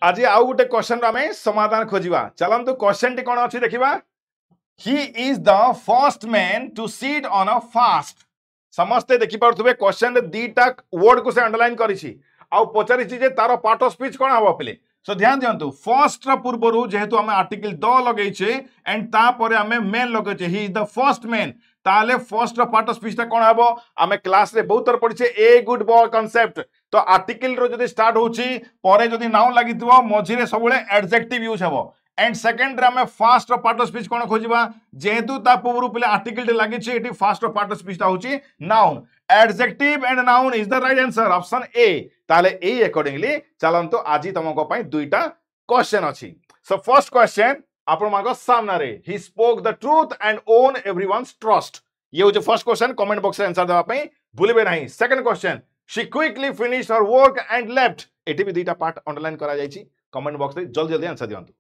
आज आउ गोटे क्वेश्चन आम समाधान खोजा चलतु क्वेश्चन टी कौन अच्छी देखा ही is the first man to sit on a fast समस्ते देखिपे क्वेश्चन दीटा वर्ड को से अंडरलाइन करी पचारि तार पार्ट ऑफ स्पीच कौन हम पे सो ध्यान दिंतु फर्स्ट पूर्व जेहेतु आम आर्टिकल द लगे एंड तापर आम मेन लगे ही इज द फर्स्ट मैन ताले फर्स्ट पार्ट ऑफ स्पीच कौन हम आम क्लास रे बहुत थर पढ़े ए गुड बॉय कॉन्सेप्ट तो आर्टिकल रो जदी स्टार्ट होची परे जदी नाउन लागि दिबो मझिरे सबले एडजेक्टिव यूज हबो एंड सेकंड रे हमें फास्ट पार्ट ऑफ स्पीच कौन खोजिबा जेहेतु ता पूर्व पले आर्टिकल टे लागि छि eighty fast part of speech ता होची noun adjective and noun is the right answer option A ताले ए अकॉर्डिंगली चलंतो आजि तुमको पई दुईटा क्वेश्चन अछि सो फर्स्ट क्वेश्चन आपण माको सामना रे he spoke the truth and own everyone's trust ये हो जो फर्स्ट क्वेश्चन कमेंट बॉक्स रे आंसर देबा पई भूलिबे नहीं second question she quickly finished her work and left eighty भी दुईटा पार्ट अंडरलाइन करा जायछि कमेंट बॉक्स रे जल्दी जल्दी आंसर दियंतु।